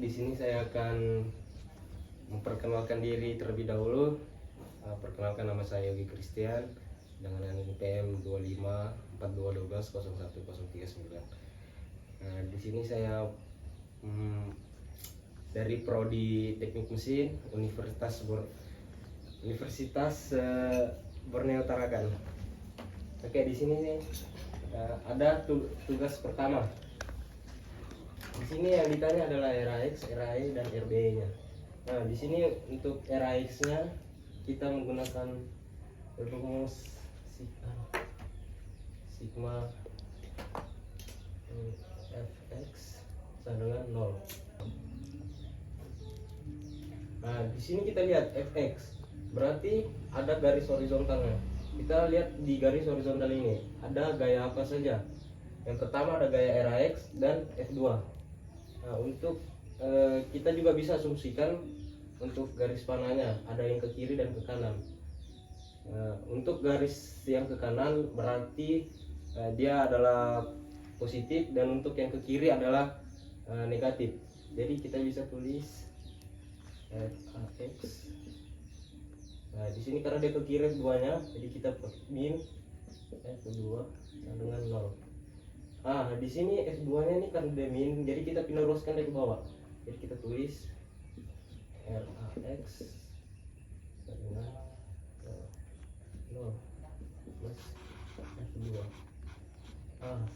di sini saya akan memperkenalkan diri terlebih dahulu. Perkenalkan, nama saya Yogi Christian dengan NPM 2542120139. Di sini saya dari Prodi Teknik Mesin Universitas Borneo Tarakan. Oke, di sini nih ada tugas pertama. Di sini yang ditanya adalah RAX, RAE, dan RBE-nya. Nah, di sini untuk RAX-nya kita menggunakan rumus sigma fx sama dengan 0. Nah, di sini kita lihat fx berarti ada garis horizontalnya. Kita lihat di garis horizontal ini ada gaya apa saja. Yang pertama ada gaya RAX dan F2. Nah, untuk kita juga bisa asumsikan untuk garis panahnya ada yang ke kiri dan ke kanan. Untuk garis yang ke kanan berarti dia adalah positif, dan untuk yang ke kiri adalah negatif. Jadi kita bisa tulis FAX. Nah, di sini karena dia ke kiri F2-nya, jadi kita min F2 dengan 0. Di sini F2-nya ini karena dia min, jadi kita pindah ruaskan dari ke bawah. Jadi kita tulis RAX dengan 0 plus F2.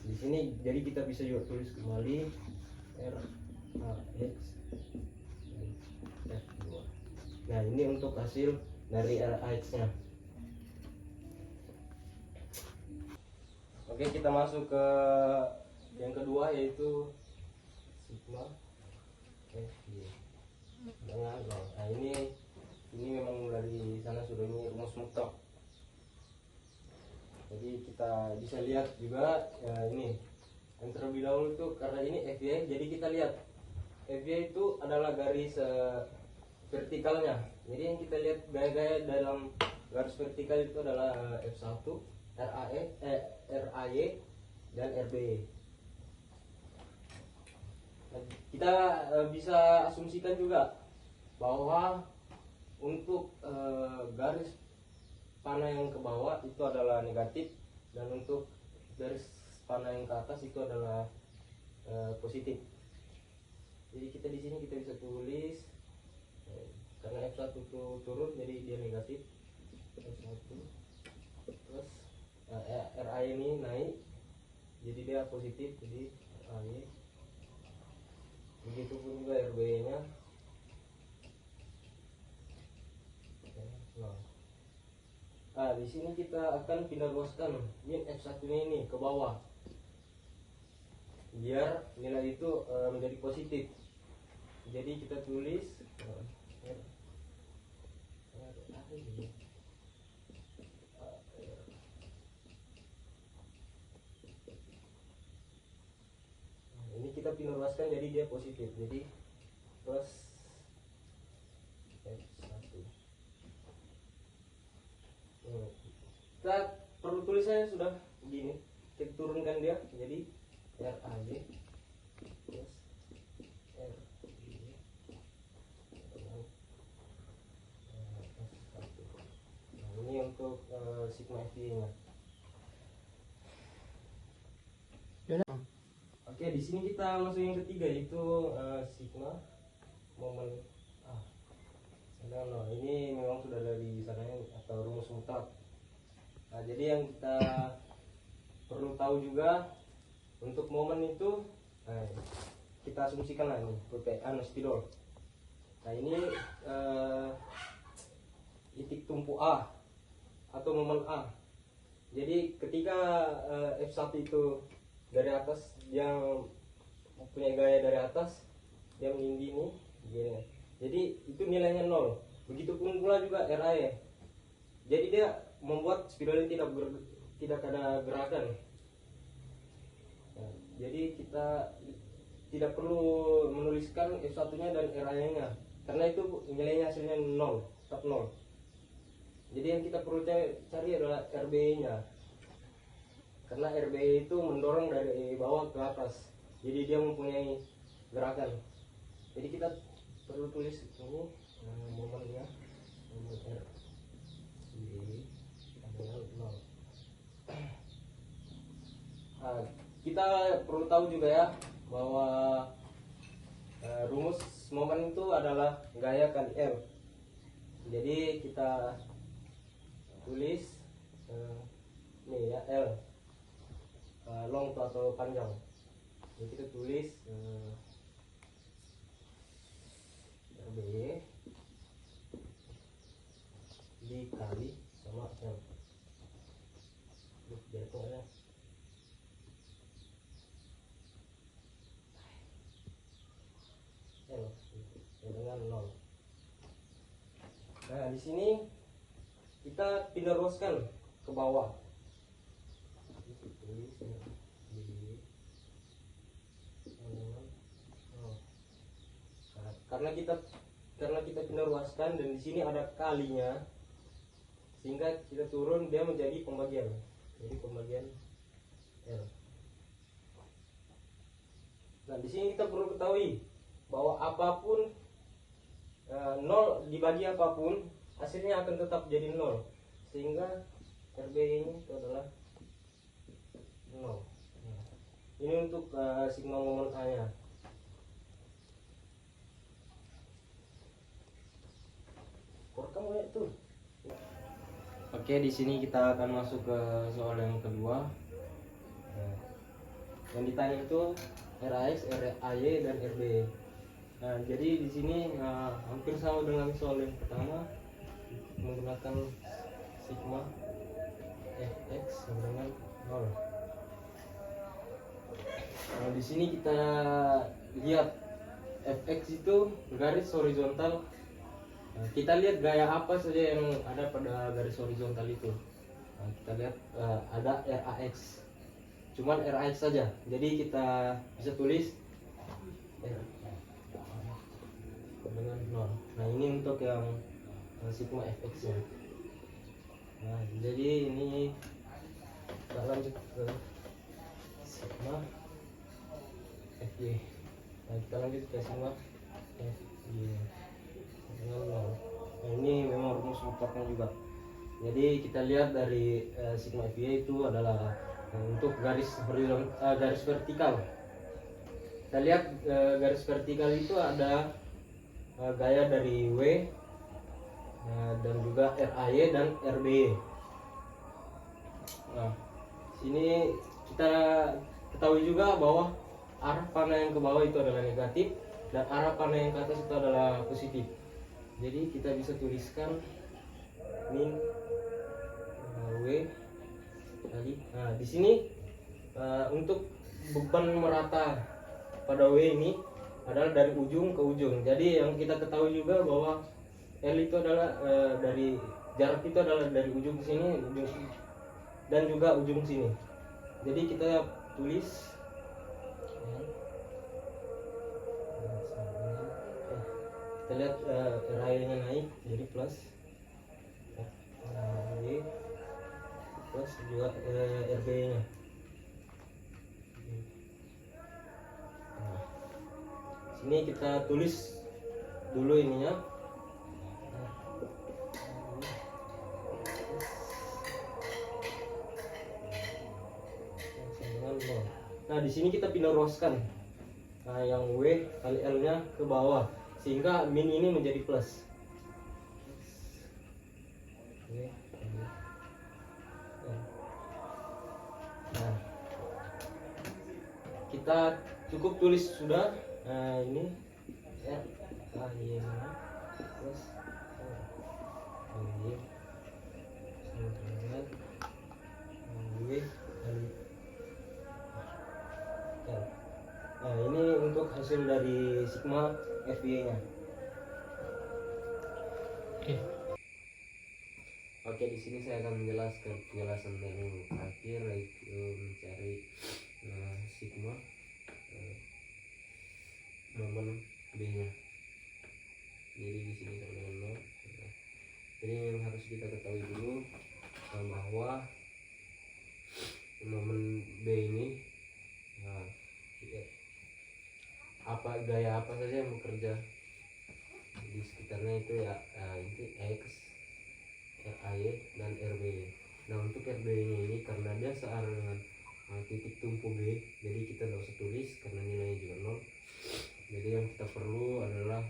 Di sini jadi kita bisa juga tulis kembali RAX dan F2. Nah, ini untuk hasil dari RAX-nya. Oke, kita masuk ke yang kedua, yaitu sigma FY dengan 0. Nah, ini memang dari sana sudah ini rumus mutlak. Jadi kita bisa lihat juga ini yang terlebih dahulu itu karena ini FY, jadi kita lihat FY itu adalah garis vertikalnya. Jadi yang kita lihat gaya-gaya dalam garis vertikal itu adalah F1, RAY, dan RBE. Kita bisa asumsikan juga bahwa untuk garis panah yang ke bawah itu adalah negatif, dan untuk garis panah yang ke atas itu adalah positif. Jadi kita di sini kita bisa tulis karena F1 itu turun jadi dia negatif, F1 plus RA ini naik jadi dia positif, jadi RAY. Begitupun juga RB nya. Di sini kita akan pindah ruaskan min F1 ini ke bawah biar nilai itu menjadi positif. Jadi kita tulis ini kita pindah ruaskan jadi dia positif, jadi plus F1. Kita perlu tulisannya sudah begini, kita turunkan dia jadi RAY plus RB dengan F1. Nah, ini untuk sigma FY nya. Oke, di sini kita masuk yang ketiga, yaitu sigma momen A. Nah, ini memang sudah dari sananya atau rumus mutlak. Nah, jadi yang kita perlu tahu juga untuk momen itu, kita asumsikan lah ini spidol. Nah, ini titik tumpu A atau momen A. Jadi ketika F1 itu dari atas, dia mempunyai gaya dari atas, dia meninggi ini gini. Jadi itu nilainya 0. Begitupun pula juga RAE. Jadi dia membuat spidol ini tidak ada gerakan. Nah, jadi kita tidak perlu menuliskan F1-nya dan RAE-nya karena itu nilainya hasilnya 0, tetap 0. Jadi yang kita perlu cari adalah RBE-nya. Karena RBE itu mendorong dari bawah ke atas. Jadi dia mempunyai gerakan. Jadi kita perlu tulis ini momennya, momen R Y adalah 0. Nah, kita perlu tahu juga ya bahwa rumus momen itu adalah gaya kali L. Jadi kita tulis ini ya L, long atau panjang. Jadi kita tulis RB dikali sama L. Jatuh ya. L dengan 0. Nah, di sini kita peneruskan ke bawah. Tulis di karena kita peneruskan dan di sini ada kalinya, sehingga kita turun dia menjadi pembagian. Jadi pembagian L. Nah, di sini kita perlu ketahui bahwa apapun 0 dibagi apapun hasilnya akan tetap jadi 0, sehingga RB ini itu adalah 0. Nah, ini untuk sigma momen A nya. Kamu lihat tuh. Oke, di sini kita akan masuk ke soal yang kedua. Yang ditanya itu RAX, RAY dan RB. Nah, jadi di sini hampir sama dengan soal yang pertama, menggunakan sigma fx sama dengan 0. Nah, di sini kita lihat fx itu garis horizontal. Nah, kita lihat gaya apa saja yang ada pada garis horizontal itu. Nah, kita lihat ada RAX, cuman RAX saja. Jadi kita bisa tulis R dengan 0. Nah, ini untuk yang sigma fx nya. Nah, jadi ini kita lanjut ke sigma fy. Nah, kita lanjut ke sigma fy dengan 0. Nah, ini memang rumus mutlaknya juga. Jadi kita lihat dari sigma fy itu adalah untuk garis garis vertikal. Kita lihat garis vertikal itu ada gaya dari W dan juga RAY dan RB. Nah, sini kita ketahui juga bahwa arah panah yang ke bawah itu adalah negatif dan arah panah yang ke atas itu adalah positif. Jadi kita bisa tuliskan min W tadi. Nah, di sini untuk beban merata pada W ini adalah dari ujung ke ujung. Jadi yang kita ketahui juga bahwa L itu adalah dari jarak itu adalah dari ujung ke sini, ujung sini, dan juga ujung sini. Jadi kita tulis kita lihat RAY-nya naik jadi plus RAY plus juga RB-nya. Nah, sini kita tulis dulu ininya. Nah, di sini kita peneruskan yang W kali L-nya ke bawah, sehingga min ini menjadi plus. Nah, kita cukup tulis sudah. Nah, ini R A Y plus R Y sama dengan W kali L. Nah, ini untuk hasil dari sigma FY nya. Oke, di sini saya akan menjelaskan penjelasan yang terakhir, yaitu mencari sigma momen B-nya. Jadi di sini sama dengan 0. Jadi yang harus kita ketahui dulu bahwa momen B ini apa gaya apa saja yang bekerja di sekitarnya itu ya, itu X, RAY dan RBY. Nah untuk RBY ini karena dia searah dengan titik tumpu B, jadi kita tidak usah tulis karena nilainya juga 0. Jadi yang kita perlu adalah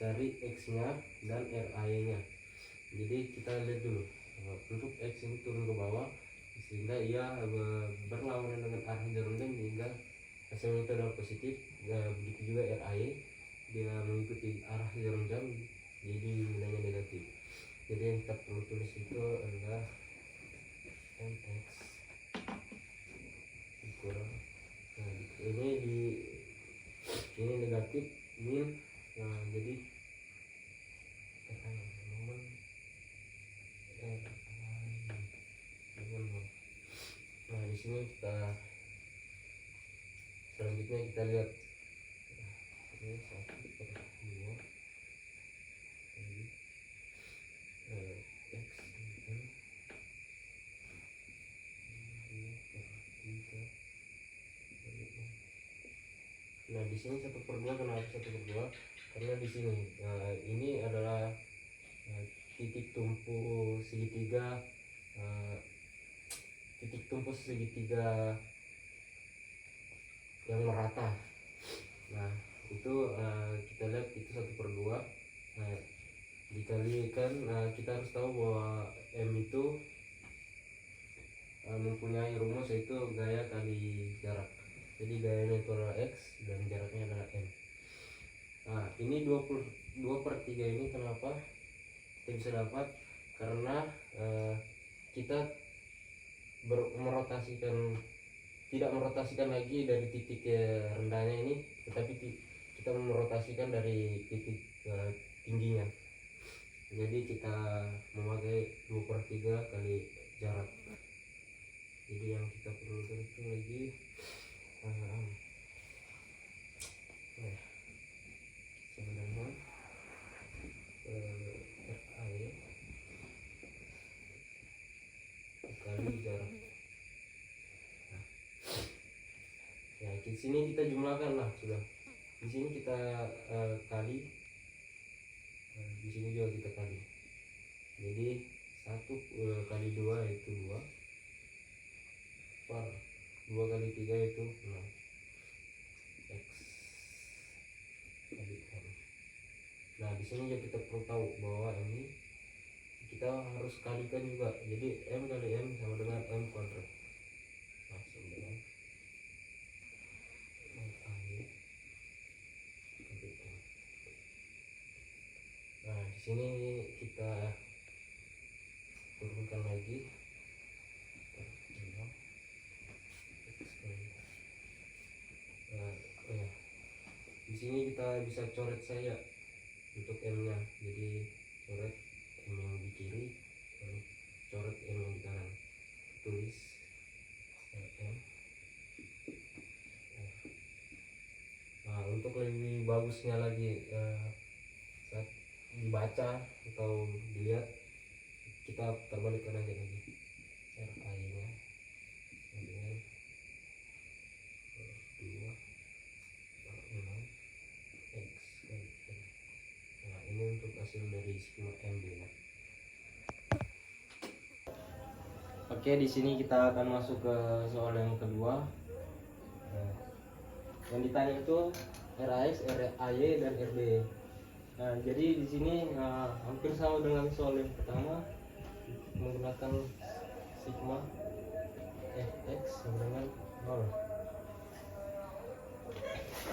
cari X nya dan RAY nya. Jadi kita lihat dulu untuk X ini turun ke bawah sehingga ia berlawanan dengan arah jarum jam hingga hasilnya itu adalah positif. Begitu juga RAY, dia mengikuti arah jarum jam jadi nilainya negatif. Jadi yang kita perlu tulis itu adalah MX kurang, nah, ini negatif min, nah jadi nah di sini kita selanjutnya kita lihat ini 1/2 X nah di sini 1/2. Kenapa 1/2? Karena di sini ini adalah titik tumpu segitiga, yang merata. Nah itu kita lihat itu 1/2. Nah, dikalikan, kita harus tahu bahwa M itu mempunyai rumus yaitu gaya kali jarak. Jadi gayanya itu adalah X dan jaraknya adalah M. Nah ini 2/3 ini kenapa kita bisa dapat? Karena kita tidak merotasikan lagi dari titik rendahnya ini, tetapi kita merotasikan dari titik tingginya. Jadi kita memakai 2/3 kali jarak. Jadi yang kita perlu itu lagi sebenarnya RAY kali jarak. Ya di sini kita jumlahkan lah sudah. Di sini kita kali, di sini juga kita kali. Jadi 1 kali 2 yaitu 2, 2 kali 3 yaitu 6 X kali M. Nah di sini ya kita perlu tahu bahwa ini kita harus kalikan juga. Jadi M kali M sama dengan M kuadrat. Langsung dengan nah di sini kita turunkan lagi. Di sini kita bisa coret saja untuk M nya. Jadi coret M yang di kiri, coret M yang di kanan, tulis M. Nah untuk lebih bagusnya lagi saat dibaca atau dilihat, kita terbalikkan aja lagi RAY nya dengan 2/6 X kali M. Nah ini untuk hasil dari skema MB ya. Oke, di sini kita akan masuk ke soal yang kedua. Yang ditanya itu RAX, RAY dan RB. Nah, jadi di sini hampir sama dengan soal yang pertama, menggunakan sigma fx sama dengan 0.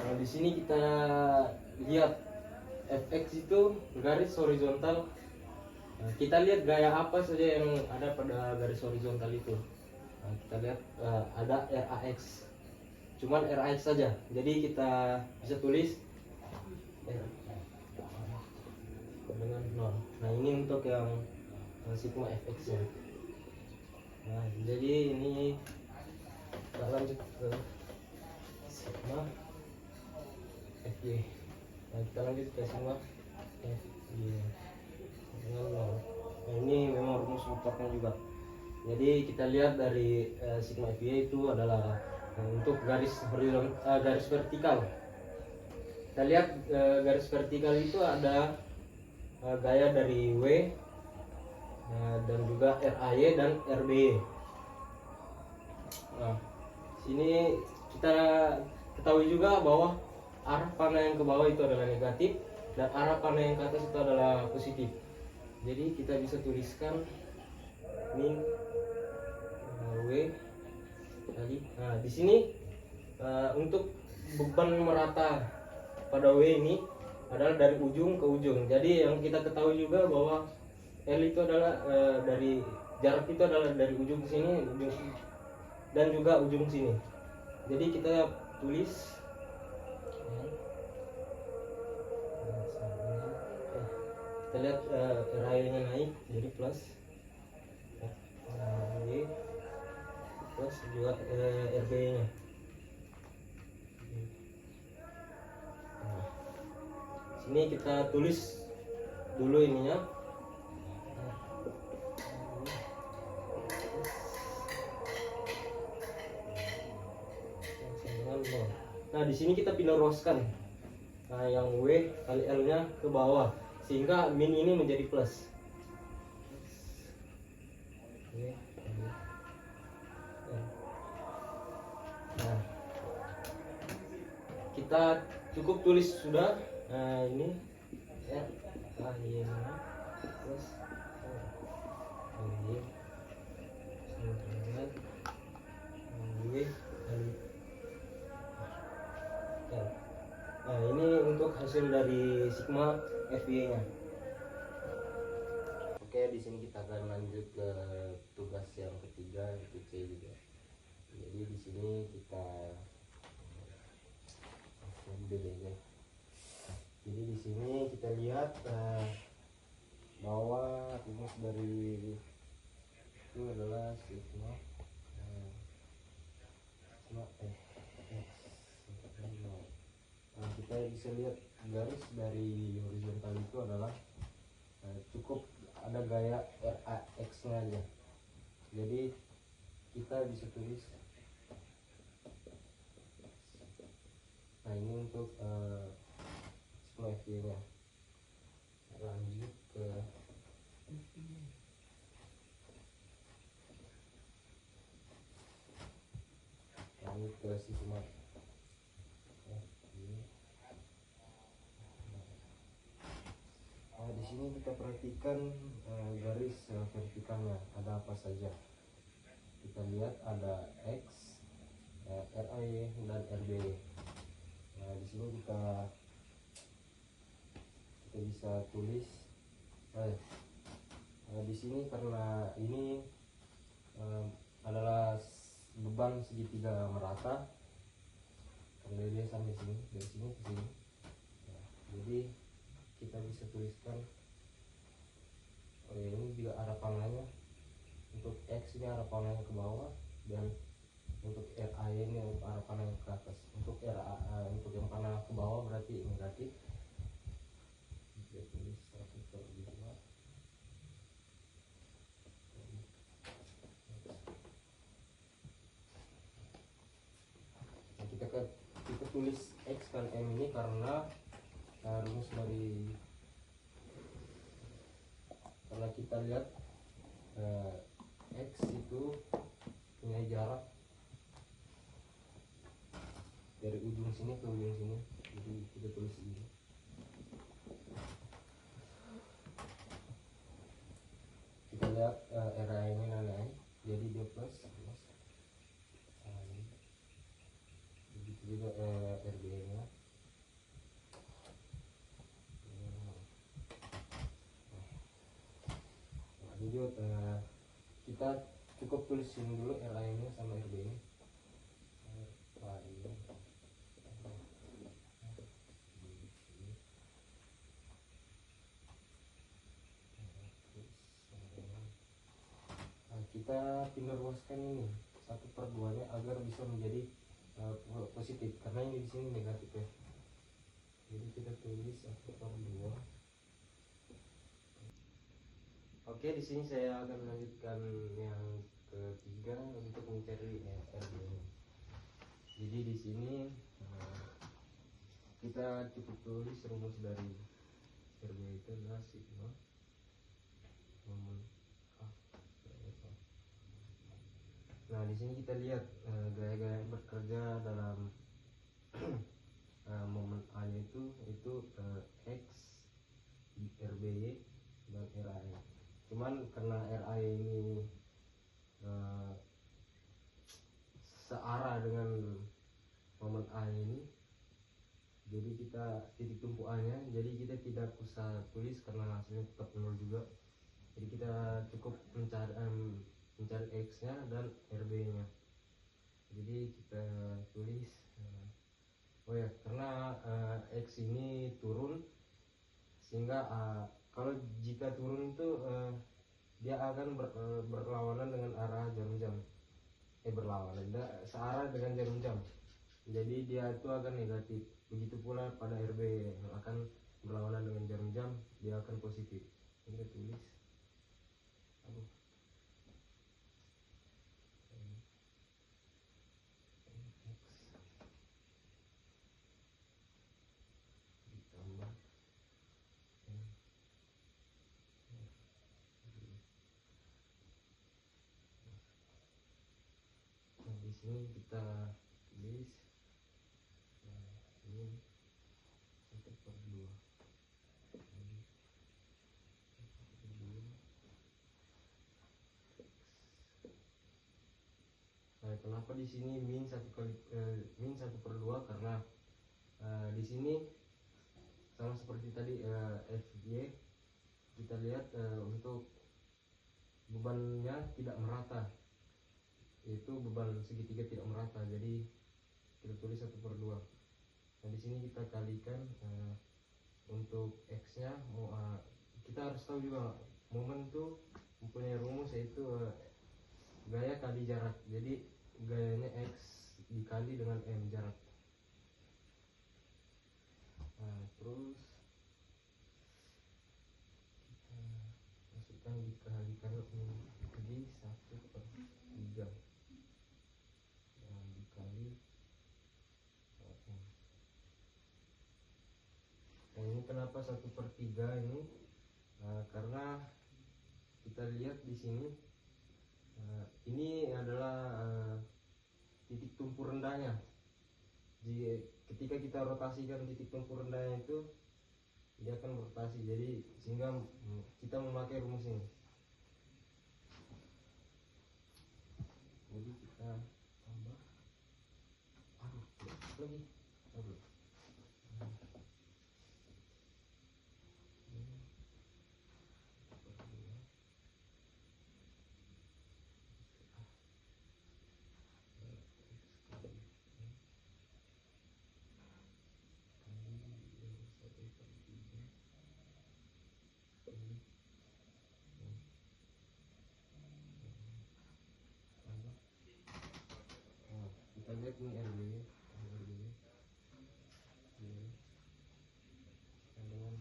Nah, di sini kita lihat fx itu garis horizontal. Nah, kita lihat gaya apa saja yang ada pada garis horizontal itu. Nah, kita lihat ada RAX, cuman RAX saja. Jadi kita bisa tulis dengan 0. Nah ini untuk yang sigma fx ya. Nah jadi ini kita lanjut ke sigma fy. Nah kita lanjut ke sigma fy dengan 0. Nah ini memang rumus mutlaknya juga. Jadi kita lihat dari sigma fy itu adalah untuk garis vertikal. kita lihat garis vertikal itu ada gaya dari W dan juga RAY dan RBY. Nah, sini kita ketahui juga bahwa arah panah yang ke bawah itu adalah negatif dan arah panah yang ke atas itu adalah positif. Jadi kita bisa tuliskan min W tadi. Nah, di sini untuk beban merata pada W ini adalah dari ujung ke ujung. Jadi yang kita ketahui juga bahwa L itu adalah dari jarak itu adalah dari ujung ke sini, ujung dan juga ujung sini. Jadi kita tulis kita lihat RAY-nya naik jadi plus RAY plus juga RB-nya. Nah, sini kita tulis dulu ininya. Nah, di sini kita pindah ruaskan yang W kali L-nya ke bawah sehingga min ini menjadi plus. Nah, kita cukup tulis sudah. Nah, ini R A Y plus W kali. Nah, ini untuk hasil dari sigma FY nya. Oke, di sini kita akan lanjut ke tugas yang ketiga, yaitu C juga. Jadi di sini kita jadi di sini kita lihat bahwa rumus dari itu adalah sigma Nah, kita bisa lihat garis dari horizontal itu adalah cukup ada gaya RAX nya aja. Jadi kita bisa tulis. Nah, ini untuk sigma FY nya. Lanjut ke sigma FY. Nah, di sini kita perhatikan garis vertikalnya ada apa saja. Kita lihat ada X, RAY dan RB. Nah, di sini kita bisa tulis. Di sini karena ini adalah beban segitiga merata, karena dia sampai sini, dari sini ke sini. Nah, jadi kita bisa tuliskan ini juga arah panahnya. Untuk X ini arah panahnya ke bawah dan untuk RAY ini arah panahnya ke atas. Untuk untuk yang panah ke bawah berarti negatif. Kita tulis 1/2. Nah, kita tulis X kali M ini karena rumus dari, karena kita lihat X itu punya jarak dari ujung sini ke ujung sini, jadi kita tulis ini. Kita lihat RAY ini naik, jadi dia plus. Begitu juga RB nya. Lanjut, kita cukup tulisin dulu RAY nya sama RB nya. Kita pindah ruaskan ini 1/2 nya agar bisa menjadi positif, karena ini di sini negatif ya. Jadi kita tulis 1/2. Oke, di sini saya akan melanjutkan yang ketiga untuk mencari RB. Jadi di sini kita cukup tulis rumus dari RB itu adalah sigma momen A. Nah, di sini kita lihat gaya-gaya yang bekerja dalam momen A itu X, RBY, dan RAE. Cuman karena RAE ini searah dengan momen A ini, jadi kita titik tumpu A nya, jadi kita tidak usah tulis karena hasilnya tetap 0 juga. Jadi kita cukup mencari X nya dan RB nya. Jadi kita tulis oh ya, karena X ini turun, sehingga kalau jika turun itu dia akan berlawanan dengan arah jarum jam. Berlawanan, searah dengan jarum jam. Jadi dia itu akan negatif. Begitu pula pada RB yang akan berlawanan dengan jarum jam, dia akan positif. Ini kita tulis. Aduh. Ditambah nah, di sini kita tulis ini 1/2. Nah, kenapa di sini min 1/2? Karena di sini sama seperti tadi FY, kita lihat untuk bebannya tidak merata, yaitu beban segitiga tidak merata, jadi kita tulis 1/2. Nah, di sini kita kalikan untuk X nya kita harus tahu juga momen itu mempunyai rumus, yaitu gaya kali jarak. Jadi gayanya X dikali dengan M, jarak. Nah, terus kita masukkan dikalikan jadi 1/3 dan dikali M. Nah, ini kenapa 1/3 ini? Karena kita lihat di sini ini adalah titik tumpu rendahnya. Jadi ketika kita rotasikan titik tumpu rendahnya itu, dia akan rotasi. Jadi sehingga kita memakai rumus ini. Jadi kita tambah lagi. Kita lihat ini RB dengan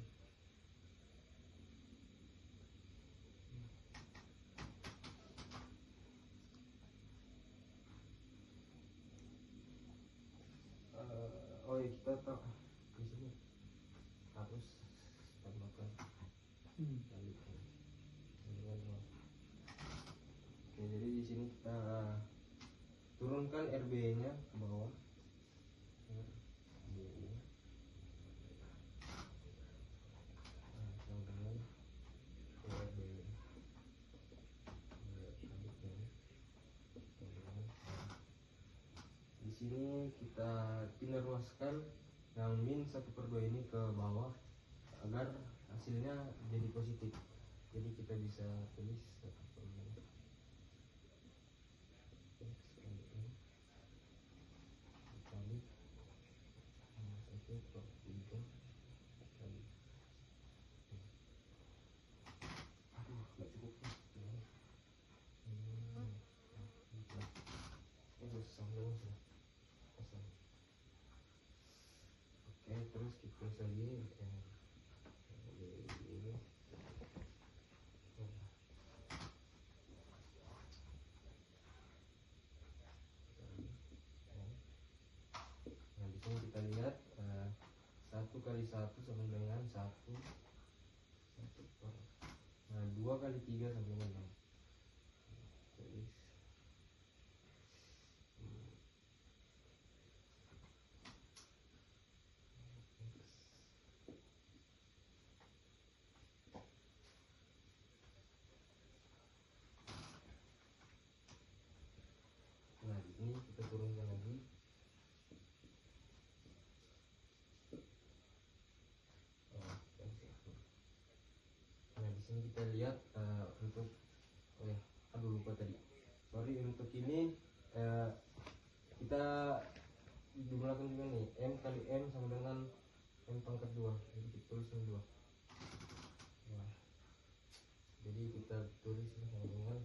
oh ya, kita tahu di sini harus tambahkan kali. Oke, jadi di sini kita turunkan RB nya ke bawah. Di sini kita pindah ruaskan yang min 1/2 ini ke bawah agar hasilnya jadi positif. Jadi kita bisa tulis 1/2 X dikali 1/3 kali. Aduh, nggak cukup. Oke, terus kita lagi ini. Nah, di sini kita lihat 1 sama dengan 1 per, nah 2 kali 3 sama dengan 6. Jadi nah di sini kita turunkan lagi. Nah di sini kita lihat untuk aduh lupa tadi, sorry, untuk ini kita jumlahkan juga nih, M kali M sama dengan M pangkat 2, jadi kita tuliskan 2. Nah jadi kita tulis sama dengan